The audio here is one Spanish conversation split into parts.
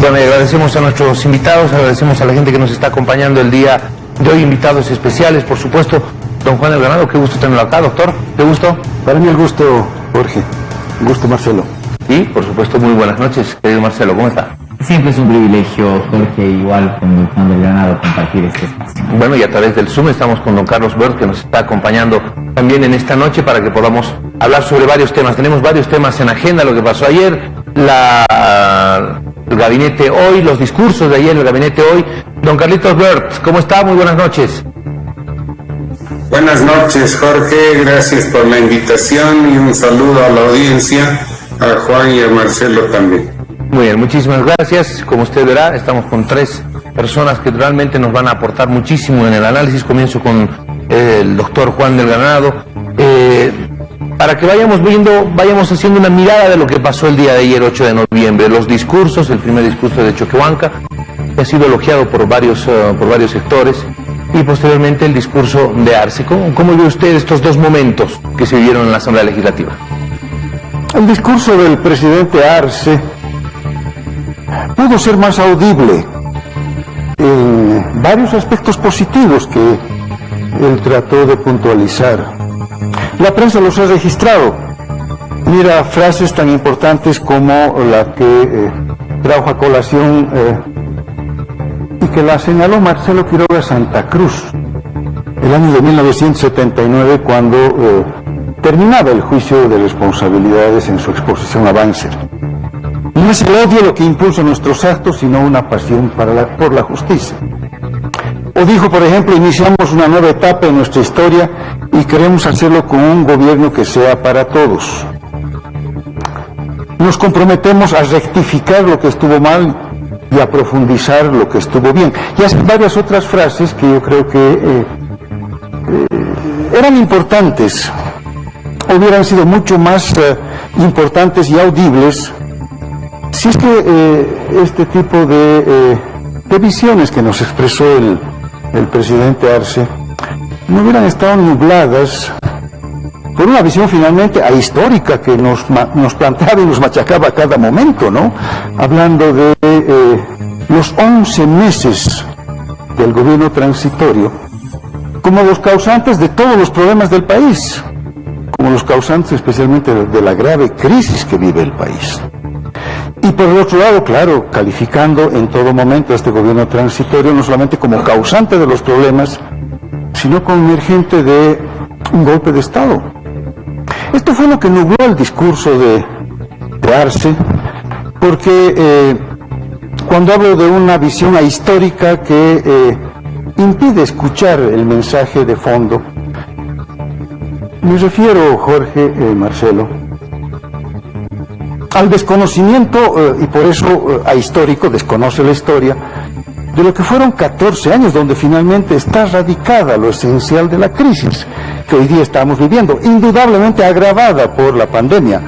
Bueno, y agradecemos a nuestros invitados, agradecemos a la gente que nos está acompañando el día de hoy, invitados especiales, por supuesto, don Juan del Granado, qué gusto tenerlo acá, doctor, qué gusto. Para mí el gusto, Jorge, un gusto, Marcelo. Y, por supuesto, muy buenas noches, querido Marcelo, ¿cómo está? Siempre es un privilegio, Jorge, igual con don Juan del Granado, compartir este espacio. Bueno, y a través del Zoom estamos con don Carlos Bert, que nos está acompañando también en esta noche para que podamos hablar sobre varios temas. Tenemos varios temas en agenda, lo que pasó ayer, el gabinete hoy, los discursos de ayer, el gabinete hoy. Don Carlitos Bert, ¿cómo está? Muy buenas noches. Buenas noches, Jorge, gracias por la invitación y un saludo a la audiencia, a Juan y a Marcelo también. Muy bien, muchísimas gracias. Como usted verá, estamos con tres personas que realmente nos van a aportar muchísimo en el análisis. Comienzo con el doctor Juan del Granado, para que vayamos viendo, vayamos haciendo una mirada de lo que pasó el día de ayer, 8 de noviembre. Los discursos, el primer discurso de Choquehuanca, que ha sido elogiado por varios sectores, y posteriormente el discurso de Arce. ¿Cómo ve usted estos dos momentos que se vivieron en la Asamblea Legislativa? El discurso del presidente Arce pudo ser más audible en varios aspectos positivos que él trató de puntualizar. La prensa los ha registrado. Mira, frases tan importantes como la que trajo a colación y que la señaló Marcelo Quiroga Santa Cruz el año de 1979, cuando terminaba el juicio de responsabilidades en su exposición a Banzer. No es el odio lo que impulsa nuestros actos, sino una pasión por la justicia. O dijo, por ejemplo, iniciamos una nueva etapa en nuestra historia y queremos hacerlo con un gobierno que sea para todos. Nos comprometemos a rectificar lo que estuvo mal y a profundizar lo que estuvo bien. Y así varias otras frases que yo creo que eran importantes, hubieran sido mucho más importantes y audibles si es que este tipo de visiones que nos expresó el presidente Arce no hubieran estado nubladas por una visión finalmente ahistórica que nos planteaba y nos machacaba a cada momento, ¿no? Hablando de los 11 meses del gobierno transitorio como los causantes de todos los problemas del país, como los causantes especialmente de la grave crisis que vive el país. Y por el otro lado, claro, calificando en todo momento a este gobierno transitorio no solamente como causante de los problemas, sino como emergente de un golpe de Estado. Esto fue lo que nubló el discurso de Arce, porque cuando hablo de una visión ahistórica que impide escuchar el mensaje de fondo, me refiero, Jorge, Marcelo, al desconocimiento, y por eso ahistórico, desconoce la historia, de lo que fueron 14 años donde finalmente está radicada lo esencial de la crisis que hoy día estamos viviendo, indudablemente agravada por la pandemia.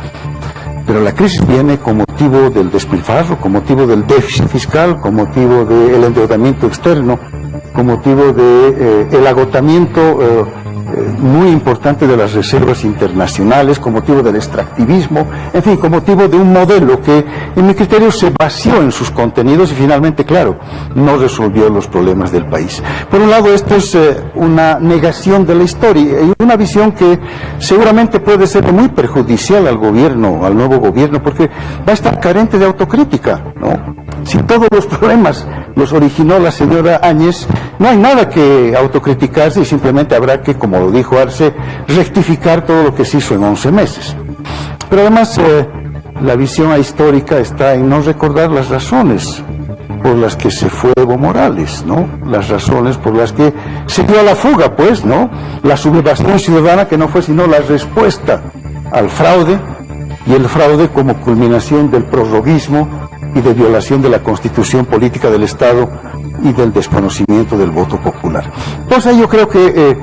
Pero la crisis viene con motivo del despilfarro, con motivo del déficit fiscal, con motivo del endeudamiento externo, con motivo del agotamiento muy importante de las reservas internacionales, con motivo del extractivismo, en fin, con motivo de un modelo que, en mi criterio, se vació en sus contenidos y finalmente, claro, no resolvió los problemas del país. Por un lado, esto es una negación de la historia y una visión que seguramente puede ser muy perjudicial al gobierno, al nuevo gobierno, porque va a estar carente de autocrítica, ¿no? Si todos los problemas los originó la señora Áñez, no hay nada que autocriticarse y simplemente habrá que, como lo dijo Arce, rectificar todo lo que se hizo en 11 meses. Pero además, la visión ahistórica está en no recordar las razones por las que se fue Evo Morales, ¿no? Las razones por las que se dio a la fuga, pues, ¿no? La sublevación ciudadana que no fue sino la respuesta al fraude, y el fraude como culminación del prorroguismo y de violación de la Constitución política del Estado y del desconocimiento del voto popular. Entonces yo creo que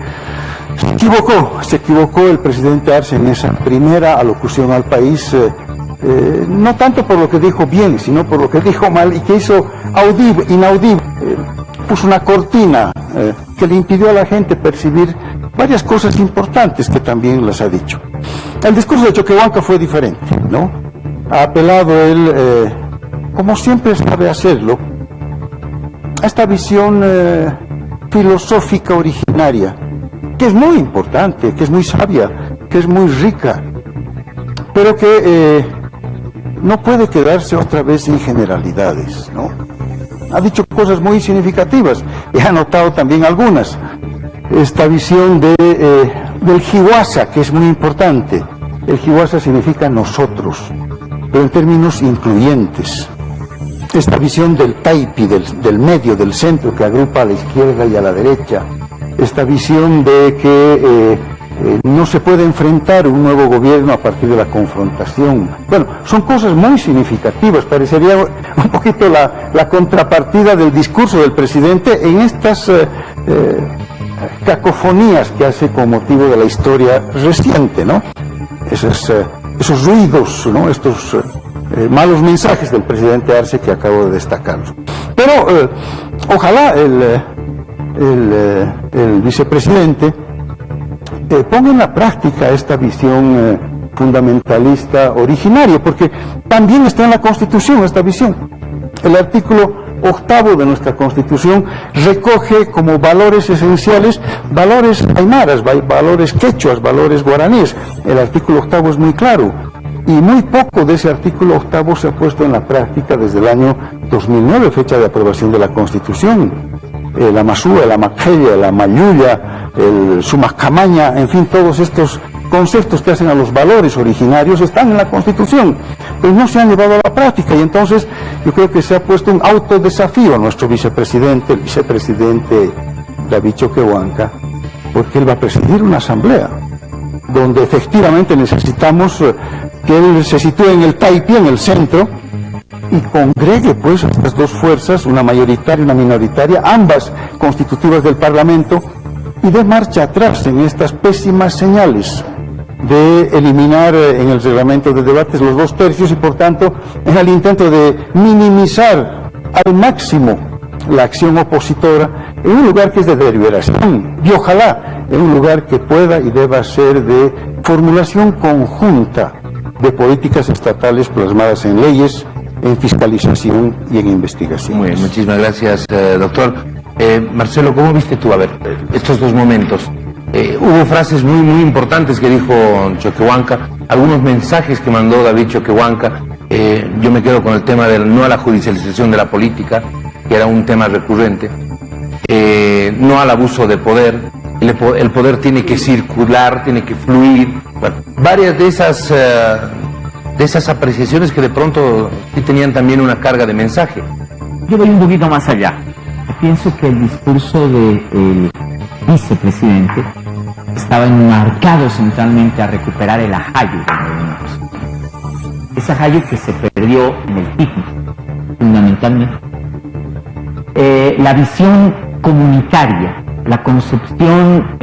se equivocó el presidente Arce en esa primera alocución al país, no tanto por lo que dijo bien, sino por lo que dijo mal y que hizo inaudible. Puso una cortina que le impidió a la gente percibir varias cosas importantes que también las ha dicho. El discurso de Choquehuanca fue diferente, ¿no? Ha apelado él como siempre sabe hacerlo, a esta visión filosófica originaria, que es muy importante, que es muy sabia, que es muy rica, pero que no puede quedarse otra vez en generalidades, ¿no? Ha dicho cosas muy significativas, he anotado también algunas. Esta visión del Hiwasa, que es muy importante. El Hiwasa significa nosotros, pero en términos incluyentes. Esta visión del Taipi, del medio, del centro, que agrupa a la izquierda y a la derecha. Esta visión de que no se puede enfrentar un nuevo gobierno a partir de la confrontación. Bueno, son cosas muy significativas. Parecería un poquito la contrapartida del discurso del presidente en estas cacofonías que hace con motivo de la historia reciente, ¿no? Esos ruidos, ¿no? Estos malos mensajes del presidente Arce que acabo de destacar. Pero ojalá el vicepresidente ponga en la práctica esta visión fundamentalista originaria, porque también está en la Constitución esta visión. El artículo 8º de nuestra Constitución recoge como valores esenciales valores aymaras, valores quechuas, valores guaraníes. El artículo 8º es muy claro, y muy poco de ese artículo 8º se ha puesto en la práctica desde el año 2009, fecha de aprobación de la Constitución. La Masúa, la Maquella, la Mayuya, el Sumacamaña, en fin, todos estos conceptos que hacen a los valores originarios están en la Constitución, pero no se han llevado a la práctica, y entonces yo creo que se ha puesto un autodesafío a nuestro vicepresidente, el vicepresidente David Choquehuanca, porque él va a presidir una asamblea, donde efectivamente necesitamos que él se sitúe en el Taipi, en el centro, y congregue pues a estas dos fuerzas, una mayoritaria y una minoritaria, ambas constitutivas del Parlamento, y dé marcha atrás en estas pésimas señales de eliminar en el reglamento de debates los 2/3 y por tanto en el intento de minimizar al máximo la acción opositora en un lugar que es de deliberación, y ojalá en un lugar que pueda y deba ser de formulación conjunta de políticas estatales plasmadas en leyes, en fiscalización y en investigación. Muy bien, muchísimas gracias, doctor. Marcelo, ¿cómo viste tú, a ver, estos dos momentos? Hubo frases muy importantes que dijo Choquehuanca, algunos mensajes que mandó David Choquehuanca. Yo me quedo con el tema del no a la judicialización de la política, que era un tema recurrente, no al abuso de poder. El poder tiene que circular, tiene que fluir. Bueno, varias de esas apreciaciones que de pronto sí tenían también una carga de mensaje. Yo voy un poquito más allá. Pienso que el discurso del vicepresidente estaba enmarcado centralmente a recuperar el ajayo del movimiento. Ese ajayo que se perdió en el picnic, fundamentalmente. La visión comunitaria, la concepción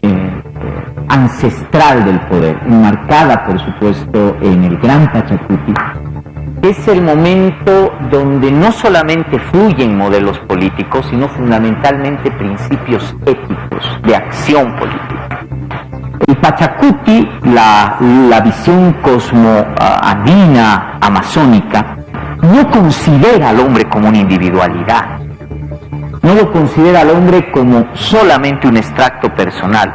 ancestral del poder, enmarcada por supuesto en el Gran Pachacuti, es el momento donde no solamente fluyen modelos políticos, sino fundamentalmente principios éticos de acción política. El Pachacuti, la visión cosmoandina, amazónica, no considera al hombre como una individualidad, no lo considera al hombre como solamente un extracto personal.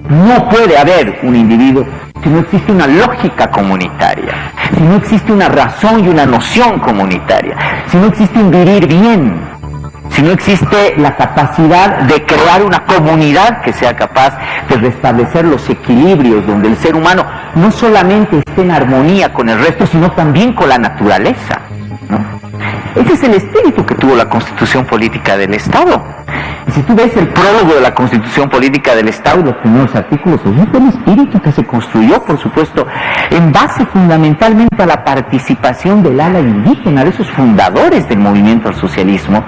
No puede haber un individuo si no existe una lógica comunitaria, si no existe una razón y una noción comunitaria, si no existe un vivir bien, si no existe la capacidad de crear una comunidad que sea capaz de restablecer los equilibrios, donde el ser humano no solamente esté en armonía con el resto, sino también con la naturaleza, ¿no? Ese es el espíritu que tuvo la Constitución Política del Estado. Y si tú ves el prólogo de la Constitución Política del Estado, los primeros artículos, es un espíritu que se construyó, por supuesto, en base fundamentalmente a la participación del ala indígena, de esos fundadores del movimiento al socialismo,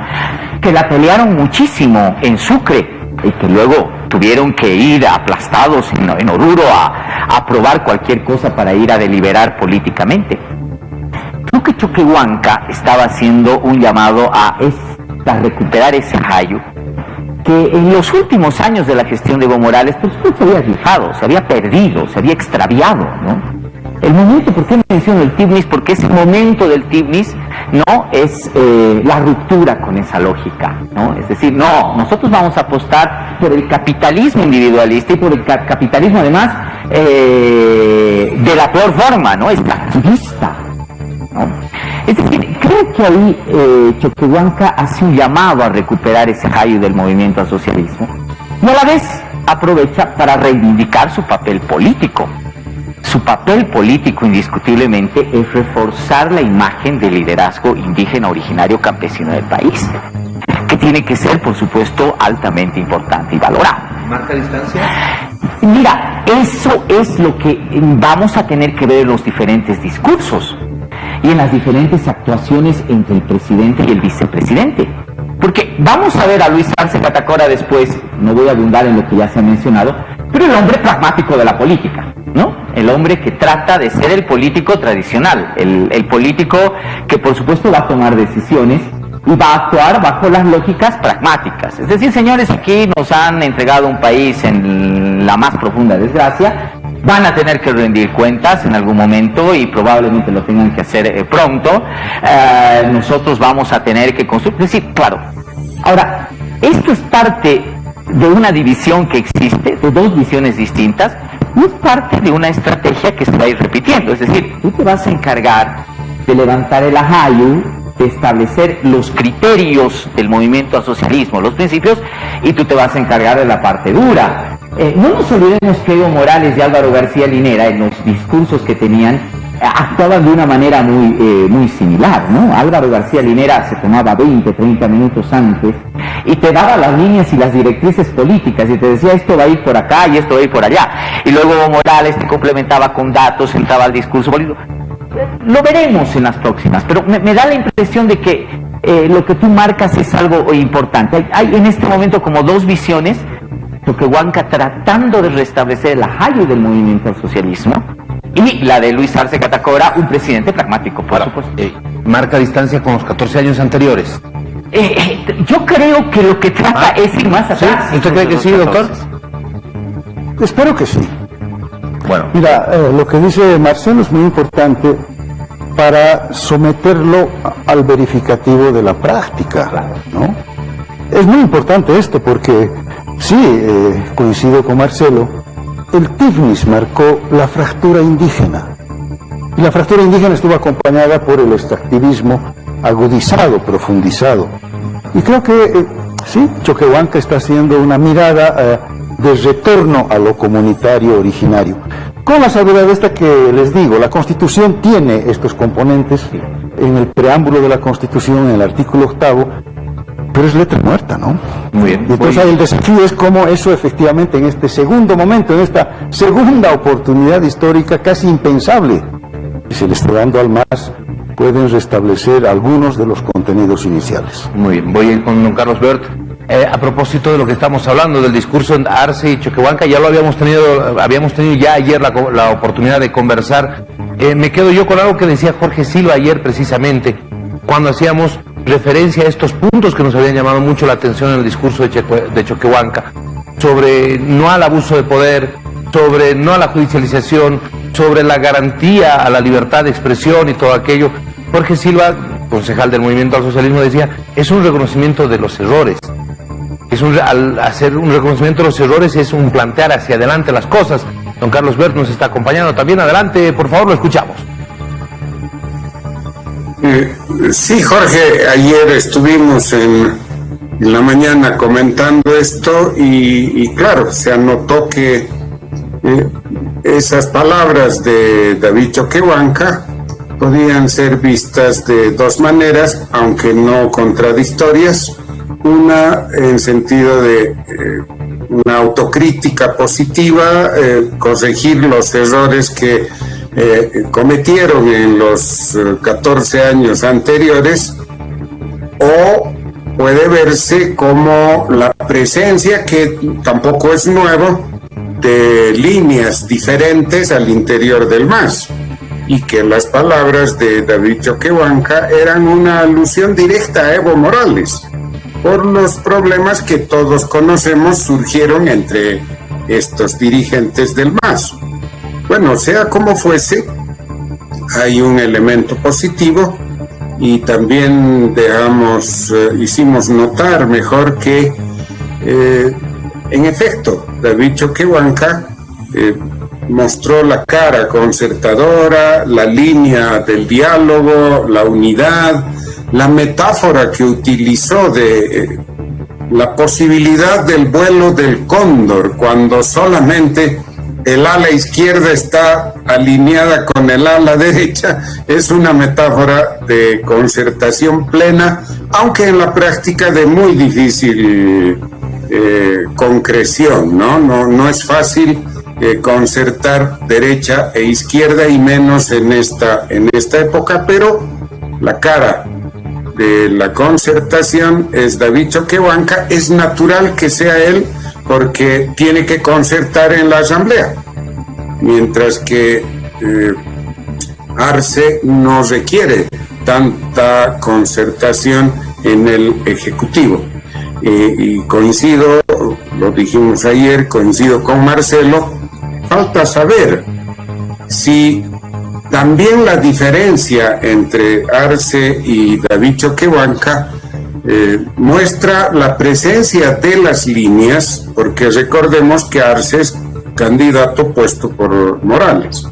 que la pelearon muchísimo en Sucre, y que luego tuvieron que ir aplastados en Oruro a aprobar cualquier cosa para ir a deliberar políticamente. Creo que Choquehuanca estaba haciendo un llamado a recuperar ese ajayo que en los últimos años de la gestión de Evo Morales, pues se había fijado, se había perdido, se había extraviado, ¿no? El momento, ¿por qué menciono el TIBNIS? Porque ese momento del TIBNIS no es la ruptura con esa lógica, ¿no? Es decir, no, nosotros vamos a apostar por el capitalismo individualista y por el capitalismo además de la peor forma, ¿no? Extractivista, ¿no? Es decir, creo que ahí Choquehuanca hace un llamado a recuperar ese rayo del movimiento al socialismo y a la vez aprovecha para reivindicar su papel político. Su papel político indiscutiblemente es reforzar la imagen del liderazgo indígena originario campesino del país, que tiene que ser, por supuesto, altamente importante y valorado. ¿Marca distancia? Mira, eso es lo que vamos a tener que ver en los diferentes discursos y en las diferentes actuaciones entre el presidente y el vicepresidente. Porque vamos a ver a Luis Arce Catacora después, no voy a abundar en lo que ya se ha mencionado, pero el hombre pragmático de la política, ¿no? El hombre que trata de ser el político tradicional, el político que por supuesto va a tomar decisiones y va a actuar bajo las lógicas pragmáticas. Es decir, señores, aquí nos han entregado un país en la más profunda desgracia, van a tener que rendir cuentas en algún momento y probablemente lo tengan que hacer pronto. Nosotros vamos a tener que construir, es decir, claro. Ahora, esto es parte de una división que existe, de dos visiones distintas, y es parte de una estrategia que se va a ir repitiendo. Es decir, tú te vas a encargar de levantar el ajayu, de establecer los criterios del movimiento al socialismo, los principios, y tú te vas a encargar de la parte dura. No nos olvidemos que Evo Morales y Álvaro García Linera, en los discursos que tenían, actuaban de una manera muy similar, ¿no? Álvaro García Linera se tomaba 20, 30 minutos antes y te daba las líneas y las directrices políticas y te decía esto va a ir por acá y esto va a ir por allá. Y luego Evo Morales te complementaba con datos, entraba al discurso político. Lo veremos en las próximas, pero me da la impresión de que lo que tú marcas es algo importante. Hay en este momento como dos visiones, Choquehuanca tratando de restablecer el ajayu del movimiento al socialismo y la de Luis Arce Catacora, un presidente pragmático, por supuesto. ¿Marca distancia con los 14 años anteriores? Yo creo que lo que trata es ir más atrás. ¿Sí? ¿Usted cree que sí, doctor? Espero que sí. Bueno. Mira, lo que dice Marcelo es muy importante para someterlo al verificativo de la práctica, ¿no? Es muy importante esto porque, sí, coincido con Marcelo, el TIFNIS marcó la fractura indígena. Y la fractura indígena estuvo acompañada por el extractivismo agudizado, profundizado. Y creo que, sí, Choquehuanca está haciendo una mirada de retorno a lo comunitario originario. Con la salvedad esta que les digo, la Constitución tiene estos componentes en el preámbulo de la Constitución, en el artículo 8, pero es letra muerta, ¿no? Muy bien. Y entonces el desafío es cómo eso efectivamente en este segundo momento, en esta segunda oportunidad histórica casi impensable, y se le está dando al MAS, pueden restablecer algunos de los contenidos iniciales. Muy bien, voy a ir con don Carlos Bert. A propósito de lo que estamos hablando, del discurso en Arce y Choquehuanca, ya lo habíamos tenido ya ayer la oportunidad de conversar. Me quedo yo con algo que decía Jorge Silva ayer precisamente, cuando hacíamos referencia a estos puntos que nos habían llamado mucho la atención en el discurso de Choquehuanca, sobre no al abuso de poder, sobre no a la judicialización, sobre la garantía a la libertad de expresión y todo aquello. Jorge Silva, concejal del Movimiento al Socialismo, decía, es un reconocimiento de los errores. Al hacer un reconocimiento de los errores es un plantear hacia adelante las cosas. Don Carlos Bert nos está acompañando también. Adelante, por favor, lo escuchamos. Sí, Jorge, ayer estuvimos en la mañana comentando esto y claro, se anotó que esas palabras de David Choquehuanca podían ser vistas de dos maneras, aunque no contradictorias. Una en sentido de una autocrítica positiva, corregir los errores que cometieron en los 14 años anteriores, o puede verse como la presencia, que tampoco es nuevo, de líneas diferentes al interior del MAS, y que las palabras de David Choquehuanca eran una alusión directa a Evo Morales, por los problemas que todos conocemos surgieron entre estos dirigentes del MAS. Bueno, sea como fuese, hay un elemento positivo y también hicimos notar mejor que en efecto David Choquehuanca mostró la cara concertadora, la línea del diálogo, la unidad, la metáfora que utilizó de la posibilidad del vuelo del cóndor, cuando solamente el ala izquierda está alineada con el ala derecha, es una metáfora de concertación plena, aunque en la práctica de muy difícil concreción, ¿no? No es fácil concertar derecha e izquierda, y menos en esta época, pero la cara de la concertación es David Choquehuanca. Es natural que sea él, porque tiene que concertar en la Asamblea, mientras que Arce no requiere tanta concertación en el Ejecutivo. Y coincido, lo dijimos ayer, coincido con Marcelo, falta saber si también la diferencia entre Arce y David Choquehuanca muestra la presencia de las líneas, porque recordemos que Arce es candidato puesto por Morales.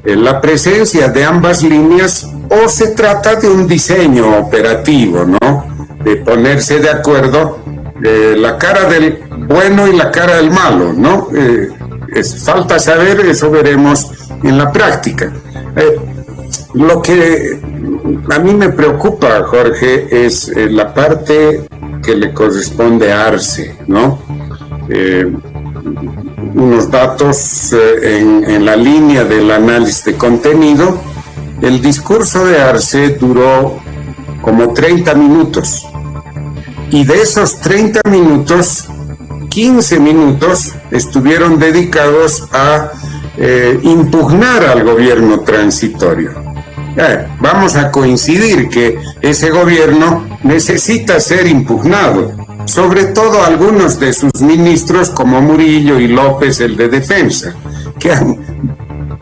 La presencia de ambas líneas, o se trata de un diseño operativo, ¿no? De ponerse de acuerdo, la cara del bueno y la cara del malo, ¿no? Falta saber, eso veremos en la práctica. Lo que a mí me preocupa, Jorge, es la parte que le corresponde a Arce, ¿no? Unos datos en la línea del análisis de contenido. El discurso de Arce duró como 30 minutos, y de esos 30 minutos, 15 minutos estuvieron dedicados a impugnar al gobierno transitorio. Vamos a coincidir que ese gobierno necesita ser impugnado, sobre todo algunos de sus ministros como Murillo y López, el de Defensa, que han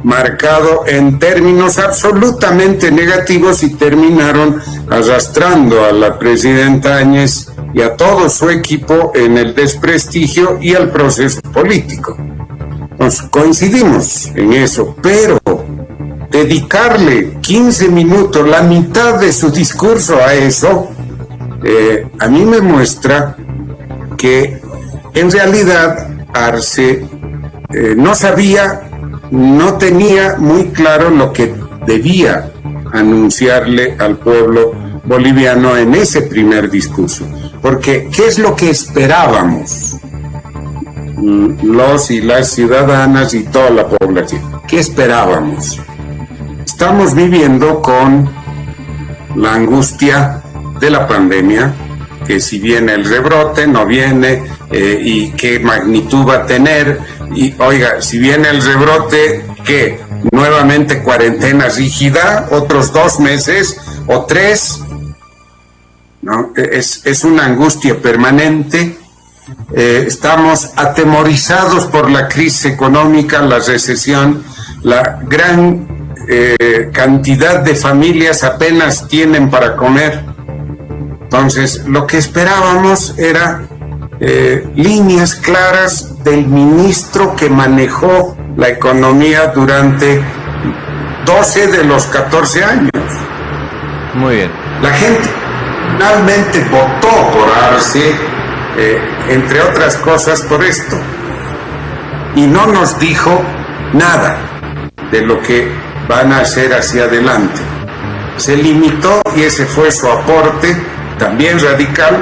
marcado en términos absolutamente negativos y terminaron arrastrando a la presidenta Áñez y a todo su equipo en el desprestigio y al proceso político. Nos coincidimos en eso, pero dedicarle 15 minutos, la mitad de su discurso a eso, a mí me muestra que en realidad Arce no sabía, no tenía muy claro lo que debía anunciarle al pueblo boliviano en ese primer discurso. Porque, ¿qué es lo que esperábamos los y las ciudadanas y toda la población? ¿Qué esperábamos? Estamos viviendo con la angustia de la pandemia, que si viene el rebrote, no viene, y qué magnitud va a tener. Y oiga, si viene el rebrote, ¿qué? Nuevamente cuarentena rígida, otros 2 meses o 3. ¿No? Es una angustia permanente. Estamos atemorizados por la crisis económica, la recesión, la gran cantidad de familias apenas tienen para comer. Entonces, lo que esperábamos era líneas claras del ministro que manejó la economía durante 12 de los 14 años. Muy bien. La gente finalmente votó por Arce, entre otras cosas por esto, y no nos dijo nada de lo que van a hacer hacia adelante. Se limitó, y ese fue su aporte, también radical,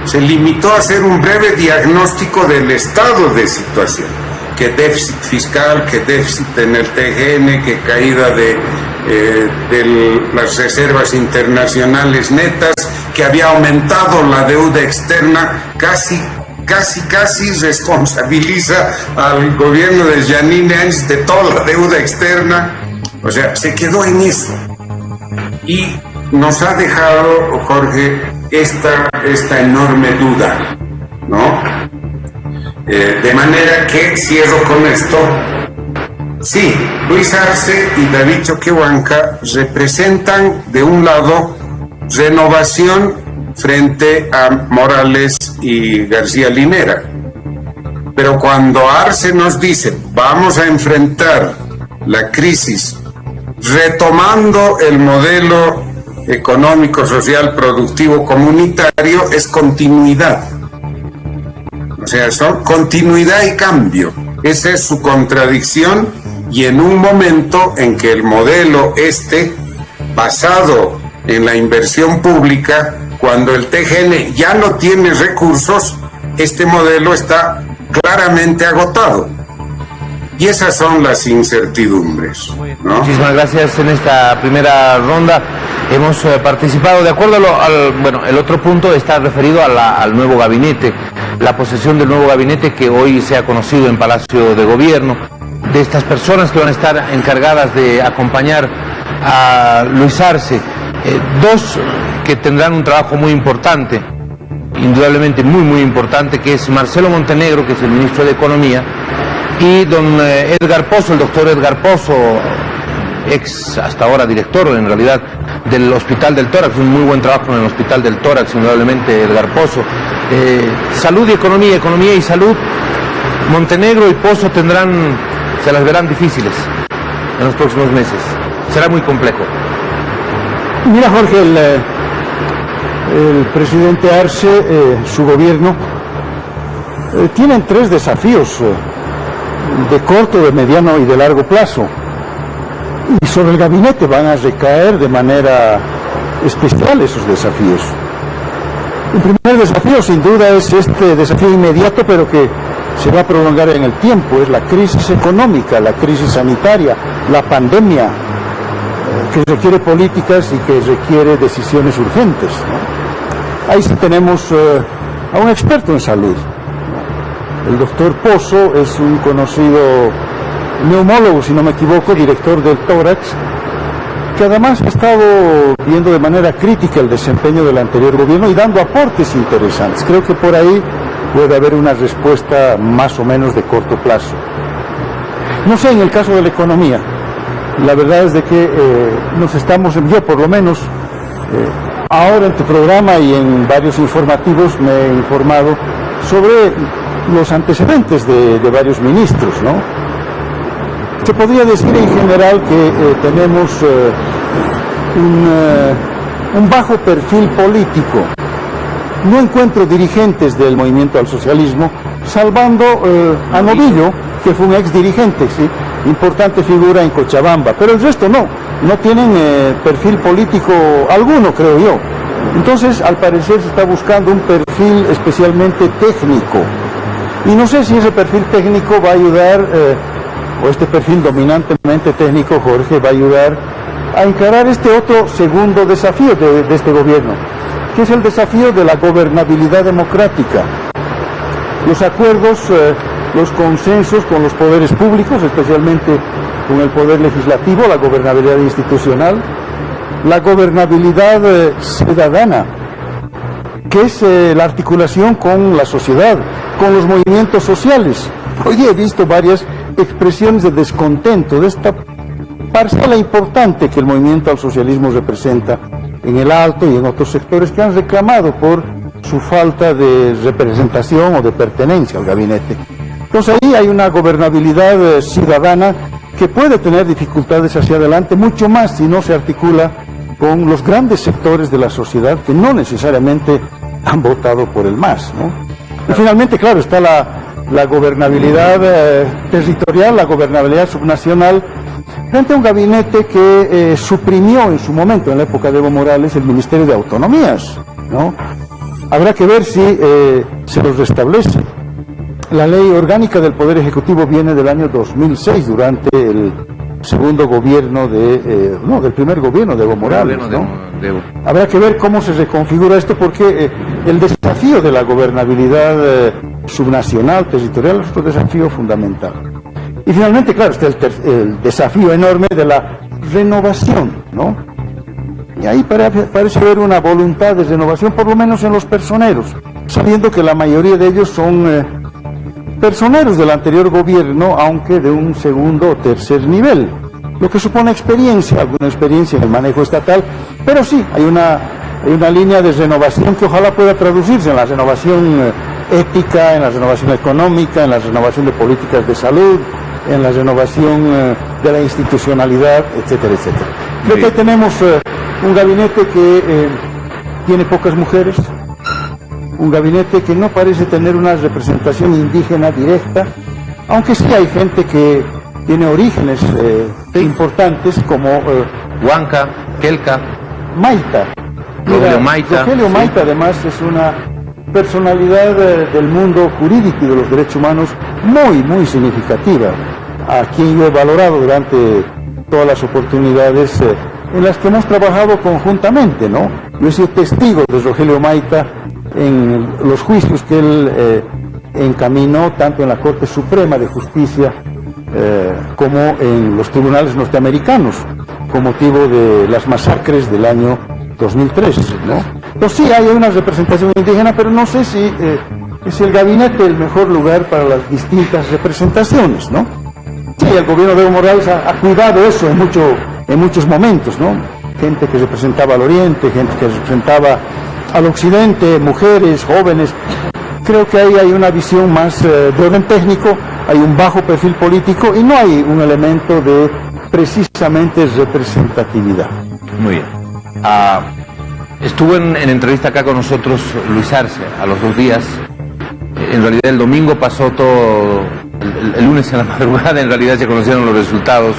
se limitó a hacer un breve diagnóstico del estado de situación, que déficit fiscal, que déficit en el TGN, que caída de las reservas internacionales netas, que había aumentado la deuda externa, casi responsabiliza al gobierno de Yanine Áñez de toda la deuda externa. O sea, se quedó en eso. Y nos ha dejado, Jorge, esta enorme duda, ¿no? De manera que cierro con esto. Sí, Luis Arce y David Choquehuanca representan, de un lado, renovación frente a Morales y García Linera. Pero cuando Arce nos dice, vamos a enfrentar la crisis retomando el modelo económico, social, productivo, comunitario, es continuidad. O sea, son continuidad y cambio. Esa es su contradicción, y en un momento en que el modelo basado en la inversión pública, cuando el TGN ya no tiene recursos, este modelo está claramente agotado. Y esas son las incertidumbres, ¿no? Muchísimas gracias. En esta primera ronda hemos participado. De acuerdo el otro punto está referido al nuevo gabinete, la posesión del nuevo gabinete que hoy se ha conocido en Palacio de Gobierno, de estas personas que van a estar encargadas de acompañar a Luis Arce. Dos que tendrán un trabajo muy importante, indudablemente muy importante, que es Marcelo Montenegro, que es el ministro de Economía, y don Edgar Pozo, el doctor Edgar Pozo, ex hasta ahora director en realidad del Hospital del Tórax, un muy buen trabajo en el Hospital del Tórax, indudablemente Edgar Pozo. Salud y economía, economía y salud. Montenegro y Pozo se las verán difíciles en los próximos meses. Será muy complejo. Mira, Jorge, el presidente Arce, su gobierno, tienen tres desafíos de corto, de mediano y de largo plazo. Y sobre el gabinete van a recaer de manera especial esos desafíos. El primer desafío, sin duda, es este desafío inmediato, pero que se va a prolongar en el tiempo, es la crisis económica, la crisis sanitaria, la pandemia, que requiere políticas y que requiere decisiones urgentes, ¿no? Ahí sí tenemos a un experto en salud. El doctor Pozo es un conocido neumólogo, si no me equivoco, director del Tórax, que además ha estado viendo de manera crítica el desempeño del anterior gobierno y dando aportes interesantes. Creo que por ahí puede haber una respuesta más o menos de corto plazo. No sé, en el caso de la economía, la verdad es de que yo por lo menos, ahora en tu programa y en varios informativos me he informado sobre los antecedentes de varios ministros, ¿no? Se podría decir en general que tenemos un bajo perfil político. No encuentro dirigentes del movimiento al socialismo, salvando a Novillo, que fue un ex dirigente, ¿sí? Importante figura en Cochabamba, pero el resto no tienen perfil político alguno, creo yo. Entonces, al parecer se está buscando un perfil especialmente técnico. Y no sé si ese perfil técnico va a ayudar, o este perfil dominantemente técnico, Jorge, va a ayudar a encarar este otro segundo desafío de este gobierno, que es el desafío de la gobernabilidad democrática. Los acuerdos, los consensos con los poderes públicos, especialmente con el poder legislativo, la gobernabilidad institucional, la gobernabilidad ciudadana, que es la articulación con la sociedad, con los movimientos sociales. Hoy he visto varias expresiones de descontento de esta parcela importante que el movimiento al socialismo representa en el Alto y en otros sectores que han reclamado por su falta de representación o de pertenencia al gabinete. Entonces ahí hay una gobernabilidad ciudadana que puede tener dificultades hacia adelante, mucho más si no se articula con los grandes sectores de la sociedad que no necesariamente han votado por el MAS, ¿no? Y finalmente, claro, está la gobernabilidad territorial, la gobernabilidad subnacional, frente a un gabinete que suprimió en su momento, en la época de Evo Morales, el Ministerio de Autonomías, ¿no? Habrá que ver si se los restablece. La ley orgánica del Poder Ejecutivo viene del año 2006, durante el segundo gobierno del primer gobierno de Evo Morales, ¿no? Habrá que ver cómo se reconfigura esto, porque el desafío de la gobernabilidad subnacional, territorial, es otro desafío fundamental. Y finalmente, claro, está el desafío enorme de la renovación, ¿no? Y ahí parece haber una voluntad de renovación, por lo menos en los personeros, sabiendo que la mayoría de ellos son personeros del anterior gobierno, aunque de un segundo o tercer nivel, lo que supone experiencia, alguna experiencia en el manejo estatal, pero sí hay una Hay una línea de renovación que ojalá pueda traducirse en la renovación ética, en la renovación económica, en la renovación de políticas de salud, en la renovación de la institucionalidad, etcétera, etcétera. Creo que tenemos un gabinete que tiene pocas mujeres, un gabinete que no parece tener una representación indígena directa, aunque sí hay gente que tiene orígenes importantes como Huanca, Quelca, Maita. Rogelio Maita. Rogelio Maita, además, es una personalidad del mundo jurídico y de los derechos humanos muy significativa, a quien yo he valorado durante todas las oportunidades en las que hemos trabajado conjuntamente, ¿no? Yo he sido testigo de Rogelio Maita en los juicios que él encaminó tanto en la Corte Suprema de Justicia como en los tribunales norteamericanos con motivo de las masacres del año 2003, ¿no? Entonces sí hay una representación indígena, pero no sé si es el gabinete el mejor lugar para las distintas representaciones, ¿no? Sí, el gobierno de Evo Morales ha cuidado eso en muchos momentos, ¿no? Gente que representaba al oriente, gente que representaba al occidente, mujeres, jóvenes. Creo que ahí hay una visión más de orden técnico, hay un bajo perfil político y no hay un elemento de precisamente representatividad. Muy bien. Estuvo en entrevista acá con nosotros Luis Arce a los 2 días. En realidad el domingo pasó todo, el lunes en la madrugada en realidad se conocieron los resultados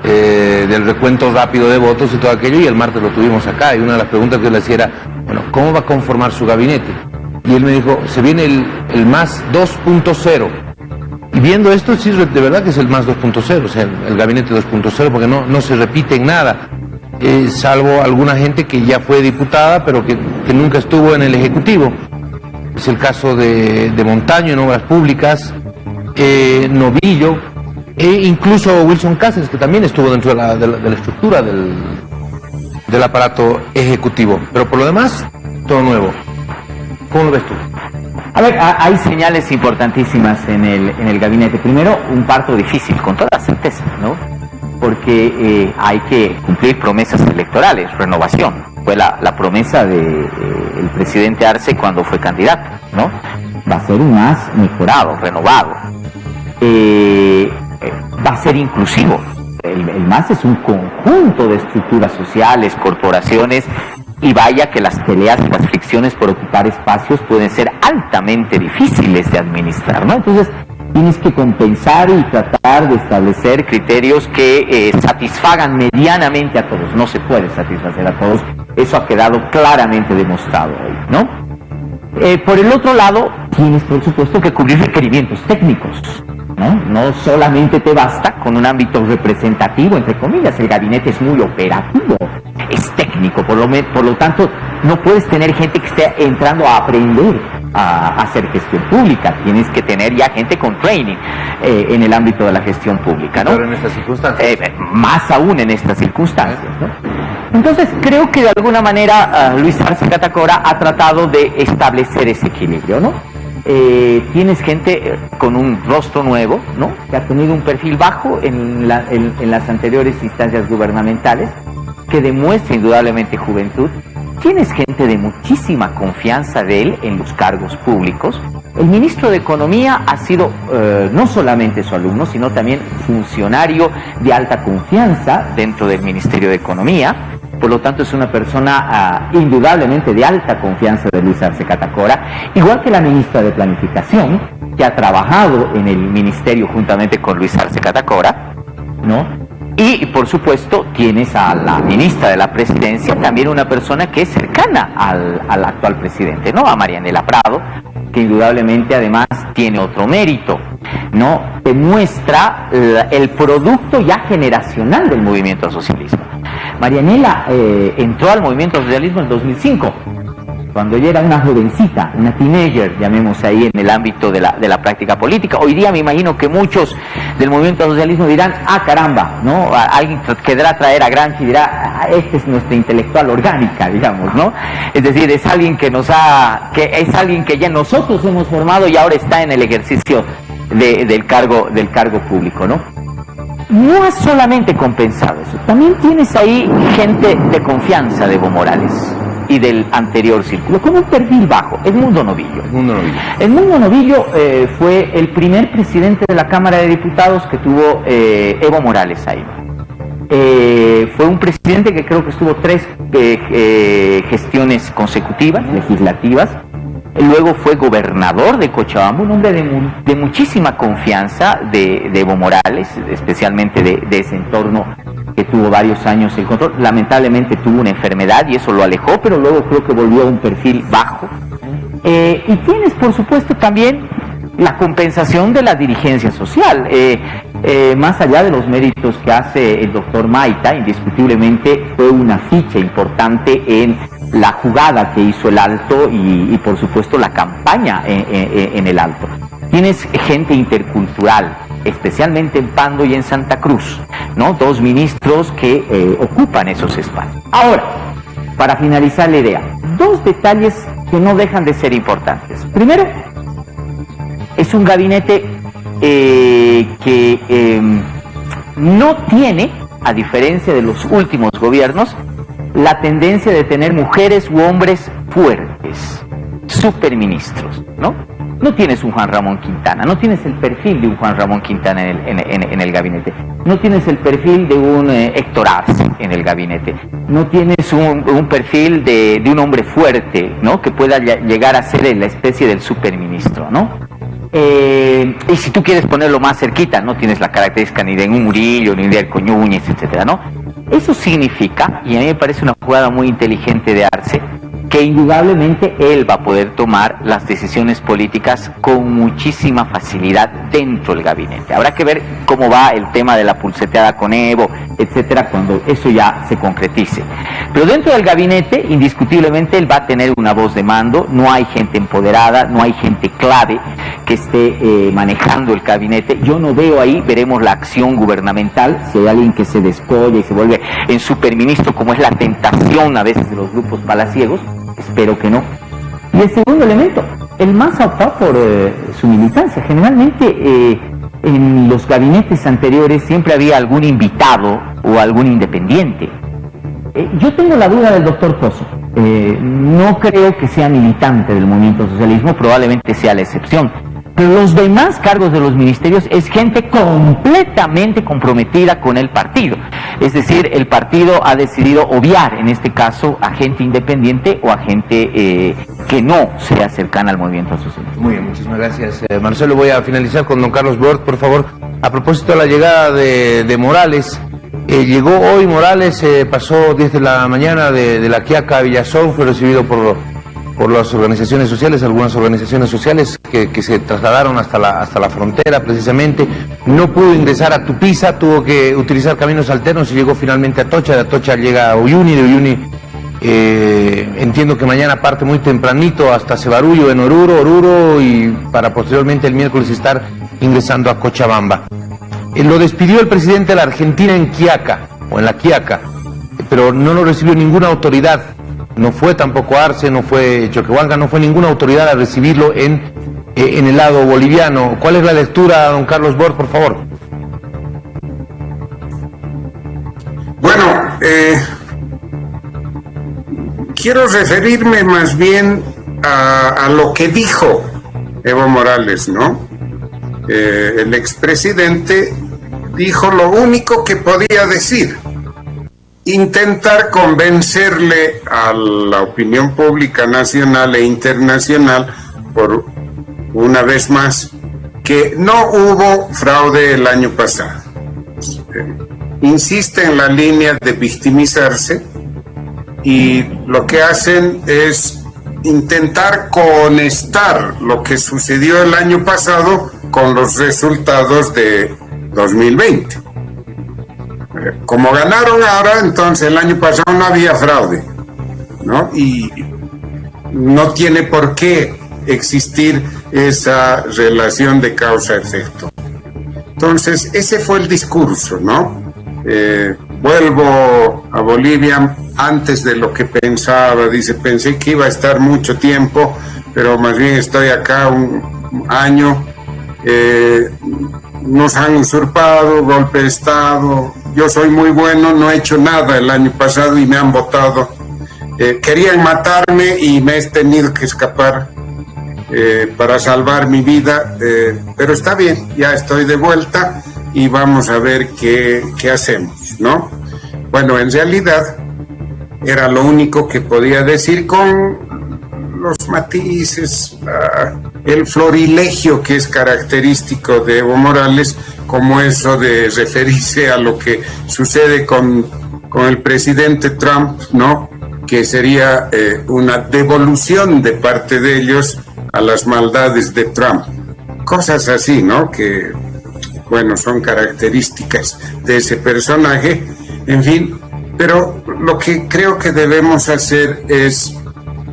del recuento rápido de votos y todo aquello, y el martes lo tuvimos acá, y una de las preguntas que yo le hacía era, bueno, ¿cómo va a conformar su gabinete? Y él me dijo, se viene el más 2.0. Y viendo esto, sí, de verdad que es el más 2.0, o sea, el gabinete 2.0, porque no se repite en nada, salvo alguna gente que ya fue diputada, pero que nunca estuvo en el Ejecutivo. Es el caso de Montaño en Obras Públicas, Novillo, e incluso Wilson Cáceres, que también estuvo dentro de la estructura del aparato ejecutivo. Pero por lo demás, todo nuevo. ¿Cómo lo ves tú? A ver, hay señales importantísimas en el gabinete. Primero, un parto difícil, con toda certeza, ¿no? Porque hay que cumplir promesas electorales, renovación. Fue la promesa del presidente Arce cuando fue candidato, ¿no? Va a ser un MAS mejorado, renovado. Va a ser inclusivo. El MAS es un conjunto de estructuras sociales, corporaciones, y vaya que las peleas y las fricciones por ocupar espacios pueden ser altamente difíciles de administrar, ¿no? Entonces, tienes que compensar y tratar de establecer criterios que satisfagan medianamente a todos. No se puede satisfacer a todos, eso ha quedado claramente demostrado hoy, ¿no? Por el otro lado, tienes por supuesto que cubrir requerimientos técnicos, ¿no? No solamente te basta con un ámbito representativo, entre comillas, el gabinete es muy operativo, es técnico, por lo tanto no puedes tener gente que esté entrando a aprender a hacer gestión pública, tienes que tener ya gente con training en el ámbito de la gestión pública, ¿no? Pero en estas circunstancias. Más aún en estas circunstancias, ¿no? Entonces creo que de alguna manera Luis Arce Catacora ha tratado de establecer ese equilibrio, ¿no? Tienes gente con un rostro nuevo, ¿no? Que ha tenido un perfil bajo en las anteriores instancias gubernamentales, que demuestra indudablemente juventud. Tienes gente de muchísima confianza de él en los cargos públicos. El ministro de Economía ha sido no solamente su alumno, sino también funcionario de alta confianza dentro del Ministerio de Economía. Por lo tanto, es una persona indudablemente de alta confianza de Luis Arce Catacora, igual que la ministra de Planificación, que ha trabajado en el ministerio juntamente con Luis Arce Catacora, ¿no? Y, por supuesto, tienes a la ministra de la Presidencia, también una persona que es cercana al actual presidente, ¿no? A Marianela Prado, que indudablemente además tiene otro mérito, ¿no? Demuestra el producto ya generacional del movimiento al socialismo. Marianela entró al movimiento al socialismo en 2005, cuando ella era una jovencita, una teenager, llamemos ahí, en el ámbito de la práctica política. Hoy día me imagino que muchos del movimiento al socialismo dirán, caramba, ¿no? Alguien querrá traer a Gramsci y dirá, este es nuestra intelectual orgánica, digamos, ¿no? Es decir, es alguien que es alguien que ya nosotros hemos formado y ahora está en el ejercicio del cargo público, ¿no? No has solamente compensado eso, también tienes ahí gente de confianza de Evo Morales, y del anterior círculo, con un perfil bajo, Edmundo Novillo. Edmundo Novillo fue el primer presidente de la Cámara de Diputados que tuvo Evo Morales ahí. Fue un presidente que creo que estuvo 3 gestiones consecutivas, legislativas. Luego fue gobernador de Cochabamba, un hombre de muchísima confianza de Evo Morales, especialmente de ese entorno que tuvo varios años el control. Lamentablemente tuvo una enfermedad y eso lo alejó, pero luego creo que volvió a un perfil bajo. Y tienes, por supuesto, también la compensación de la dirigencia social. Más allá de los méritos que hace el doctor Maita, indiscutiblemente fue una ficha importante en la jugada que hizo el Alto y por supuesto la campaña en el Alto. Tienes gente intercultural, especialmente en Pando y en Santa Cruz, ¿no? 2 ministros que ocupan esos espacios. Ahora, para finalizar la idea, 2 detalles que no dejan de ser importantes. Primero, es un gabinete que no tiene, a diferencia de los últimos gobiernos, la tendencia de tener mujeres u hombres fuertes, superministros, ¿no? No tienes un Juan Ramón Quintana, no tienes el perfil de un Juan Ramón Quintana en el gabinete, no tienes el perfil de un Héctor Arce en el gabinete, no tienes un perfil de un hombre fuerte, ¿no? Que pueda llegar a ser la especie del superministro, ¿no? Y si tú quieres ponerlo más cerquita, no tienes la característica ni de un Murillo, ni de Erco Núñez, etcétera, ¿no? Eso significa, y a mí me parece una jugada muy inteligente de Arce, que indudablemente él va a poder tomar las decisiones políticas con muchísima facilidad dentro del gabinete. Habrá que ver cómo va el tema de la pulseteada con Evo, etcétera, cuando eso ya se concretice. Pero dentro del gabinete, indiscutiblemente, él va a tener una voz de mando, no hay gente empoderada, no hay gente clave que esté manejando el gabinete. Yo no veo ahí, veremos la acción gubernamental, si hay alguien que se descolla y se vuelve en superministro, como es la tentación a veces de los grupos palaciegos. Espero que no. Y el segundo elemento, el MAS ha optado por su militancia. Generalmente en los gabinetes anteriores siempre había algún invitado o algún independiente. Yo tengo la duda del doctor Pozo. No creo que sea militante del movimiento socialismo, probablemente sea la excepción. Pero los demás cargos de los ministerios es gente completamente comprometida con el partido. Es decir, el partido ha decidido obviar, en este caso, a gente independiente o a gente que no sea cercana al movimiento socialista. Muy bien, muchísimas gracias. Marcelo, voy a finalizar con don Carlos Bort, por favor. A propósito de la llegada de Morales, llegó hoy Morales, pasó 10 de la mañana de La Quiaca a Villazón, fue recibido por las organizaciones sociales, algunas organizaciones sociales que se trasladaron hasta la frontera precisamente. No pudo ingresar a Tupiza, tuvo que utilizar caminos alternos y llegó finalmente a Atocha. De Atocha llega a Uyuni, de Uyuni entiendo que mañana parte muy tempranito hasta Cebarullo en Oruro y para posteriormente el miércoles estar ingresando a Cochabamba. Lo despidió el presidente de la Argentina en Quiaca, o en La Quiaca, pero no lo recibió ninguna autoridad. No fue tampoco Arce, no fue Choquehuanca, no fue ninguna autoridad a recibirlo en el lado boliviano. ¿Cuál es la lectura, don Carlos Bort, por favor? Bueno, quiero referirme más bien a lo que dijo Evo Morales, ¿no? El expresidente dijo lo único que podía decir: intentar convencerle a la opinión pública nacional e internacional, por una vez más, que no hubo fraude el año pasado. Insiste en la línea de victimizarse y lo que hacen es intentar conectar lo que sucedió el año pasado con los resultados de 2020. Como ganaron ahora, entonces el año pasado no había fraude, ¿no? Y no tiene por qué existir esa relación de causa-efecto. Entonces, ese fue el discurso, ¿no? Vuelvo a Bolivia antes de lo que pensaba. Dice, pensé que iba a estar mucho tiempo, pero más bien estoy acá un año. Nos han usurpado, golpe de Estado. Yo soy muy bueno, no he hecho nada el año pasado y me han votado. querían matarme y me he tenido que escapar para salvar mi vida, pero está bien, ya estoy de vuelta y vamos a ver qué hacemos, ¿no? Bueno, en realidad era lo único que podía decir con los matices, el florilegio que es característico de Evo Morales, como eso de referirse a lo que sucede con el presidente Trump, ¿no? Que sería una devolución de parte de ellos a las maldades de Trump. Cosas así, ¿no? Que, bueno, son características de ese personaje, en fin. Pero lo que creo que debemos hacer es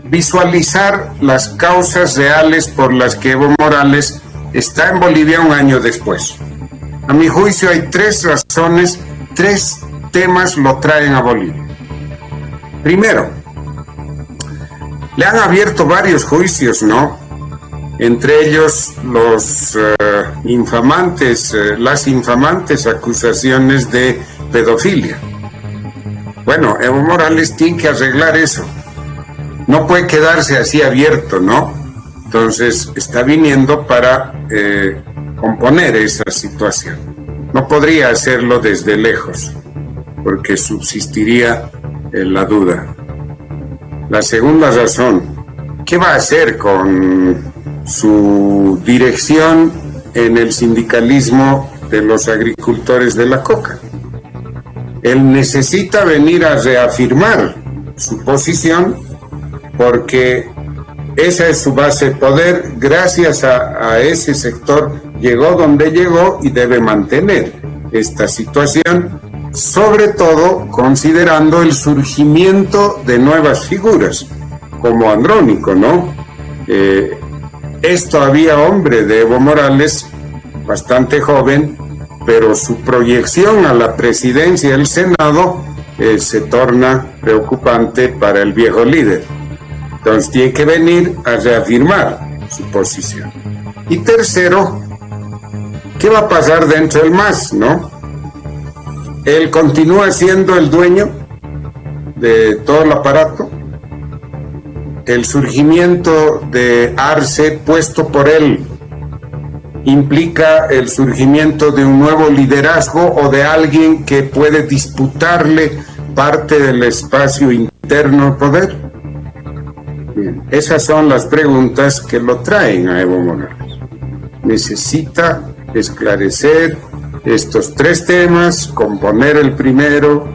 visualizar las causas reales por las que Evo Morales está en Bolivia un año después. A mi juicio hay 3 razones, 3 temas lo traen a Bolivia. Primero, le han abierto varios juicios, ¿no? Entre ellos las infamantes acusaciones de pedofilia. Bueno, Evo Morales tiene que arreglar eso. No puede quedarse así abierto, ¿no? Entonces está viniendo para componer esa situación. No podría hacerlo desde lejos, porque subsistiría la duda. La segunda razón, ¿qué va a hacer con su dirección en el sindicalismo de los agricultores de la coca? Él necesita venir a reafirmar su posición porque esa es su base de poder. Gracias a ese sector llegó donde llegó y debe mantener esta situación, sobre todo considerando el surgimiento de nuevas figuras, como Andrónico, ¿no? Es todavía hombre de Evo Morales, bastante joven, pero su proyección a la presidencia del Senado se torna preocupante para el viejo líder. Entonces tiene que venir a reafirmar su posición. Y tercero, ¿qué va a pasar dentro del MAS, no? Él continúa siendo el dueño de todo el aparato. El surgimiento de Arce puesto por él implica el surgimiento de un nuevo liderazgo o de alguien que puede disputarle parte del espacio interno de poder. Bien, esas son las preguntas que lo traen a Evo Morales. Necesita esclarecer estos 3 temas, componer el primero,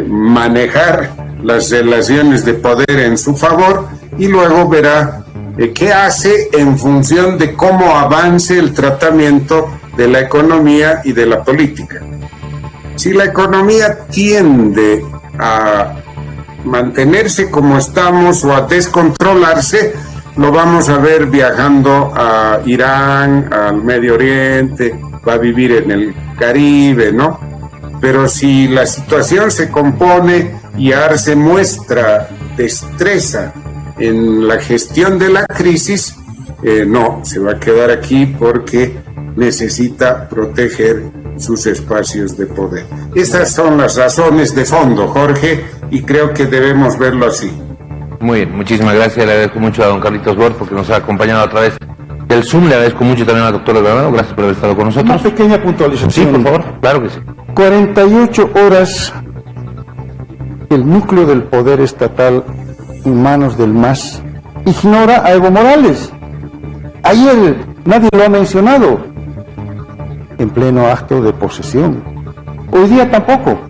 manejar las relaciones de poder en su favor y luego verá qué hace en función de cómo avance el tratamiento de la economía y de la política. Si la economía tiende a mantenerse como estamos o a descontrolarse, lo vamos a ver viajando a Irán, al Medio Oriente, va a vivir en el Caribe, ¿no? Pero si la situación se compone y Arce muestra destreza en la gestión de la crisis, no, se va a quedar aquí porque necesita proteger sus espacios de poder. Esas son las razones de fondo, Jorge, y creo que debemos verlo así. Muy bien, muchísimas gracias. Le agradezco mucho a don Carlitos Borg porque nos ha acompañado a través del Zoom. Le agradezco mucho también al doctor Granado. Gracias por haber estado con nosotros. Una pequeña puntualización. Sí, por favor. Claro que sí. 48 horas el núcleo del poder estatal en manos del MAS ignora a Evo Morales. Ayer nadie lo ha mencionado en pleno acto de posesión. Hoy día tampoco.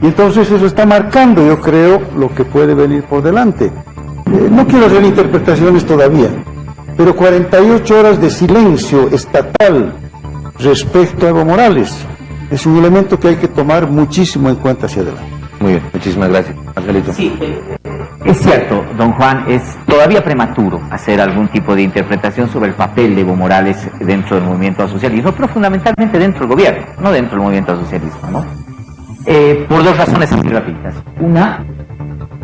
Y entonces eso está marcando, yo creo, lo que puede venir por delante. No quiero hacer interpretaciones todavía, pero 48 horas de silencio estatal respecto a Evo Morales es un elemento que hay que tomar muchísimo en cuenta hacia adelante. Muy bien, muchísimas gracias. Angelito. Sí, es cierto, don Juan, es todavía prematuro hacer algún tipo de interpretación sobre el papel de Evo Morales dentro del movimiento al socialismo, pero fundamentalmente dentro del gobierno, no dentro del movimiento al socialismo, ¿no? Por 2 razones muy rápidas. Una,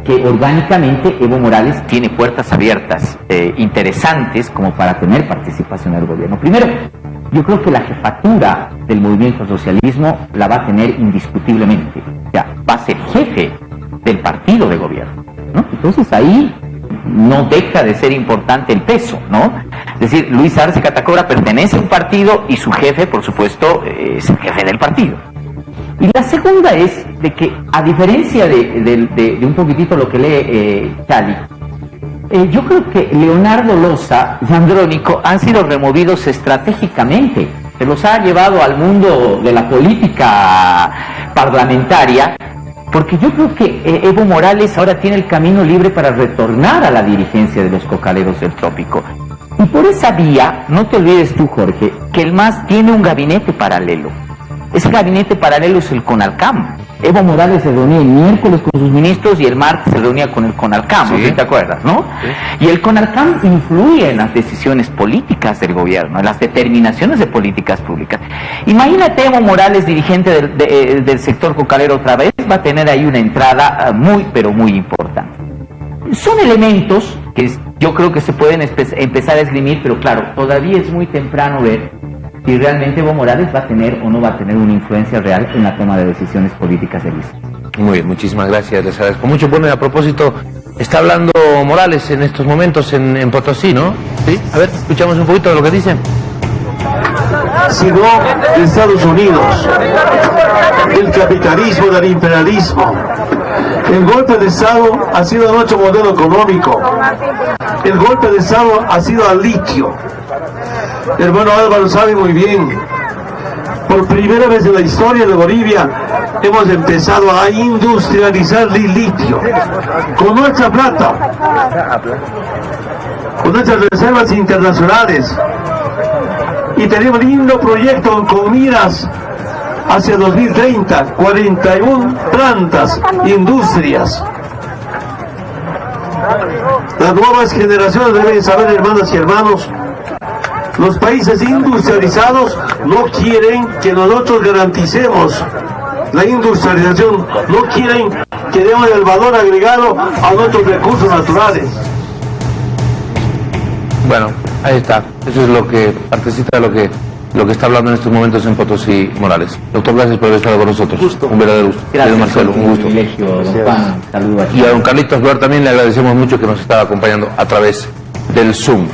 que orgánicamente Evo Morales tiene puertas abiertas interesantes como para tener participación en el gobierno. Primero, yo creo que la jefatura del movimiento al socialismo la va a tener indiscutiblemente. O sea, va a ser jefe del partido de gobierno. Entonces ahí no deja de ser importante el peso, ¿no? Es decir, Luis Arce Catacora pertenece a un partido y su jefe, por supuesto, es el jefe del partido. Y la segunda es de que, a diferencia de un poquitito lo que lee Chali, yo creo que Leonardo Loza y Andrónico han sido removidos estratégicamente. Se los ha llevado al mundo de la política parlamentaria, porque yo creo que Evo Morales ahora tiene el camino libre para retornar a la dirigencia de los cocaleros del Trópico. Y por esa vía, no te olvides tú, Jorge, que el MAS tiene un gabinete paralelo. Ese gabinete paralelo es el CONALCAM. Evo Morales se reunía el miércoles con sus ministros y el martes se reunía con el CONALCAM, sí. ¿sí te acuerdas, no? Sí. Y el CONALCAM influye en las decisiones políticas del gobierno, en las determinaciones de políticas públicas. Imagínate Evo Morales, dirigente del sector cocalero otra vez, va a tener ahí una entrada muy, pero muy importante. Son elementos que yo creo que se pueden empezar a esgrimir, pero claro, todavía es muy temprano ver si realmente Evo Morales va a tener o no va a tener una influencia real en la toma de decisiones políticas del Istmo. Muy bien, muchísimas gracias, les agradezco mucho. Bueno, y a propósito, está hablando Morales en estos momentos en Potosí, ¿no? Sí, a ver, escuchamos un poquito de lo que dicen. Sino de Estados Unidos, el capitalismo del imperialismo. El golpe de Estado ha sido nuestro modelo económico. El golpe de Estado ha sido al litio. El hermano Álvaro sabe muy bien, por primera vez en la historia de Bolivia hemos empezado a industrializar el litio con nuestra plata, con nuestras reservas internacionales, y tenemos un lindo proyecto con miras hacia 2030, 41 plantas, industrias. Las nuevas generaciones deben saber, hermanas y hermanos, los países industrializados no quieren que nosotros garanticemos la industrialización, no quieren que demos el valor agregado a nuestros recursos naturales. Bueno, ahí está. Eso es lo que, partecita de lo que está hablando en estos momentos en Potosí Morales. Doctor, gracias por haber estado con nosotros. Gusto. Un verdadero gusto. Gracias, Marcelo, un gusto. Privilegio, don Juan. Saludos. Y a don Carlitos Flor también le agradecemos mucho que nos estaba acompañando a través del Zoom.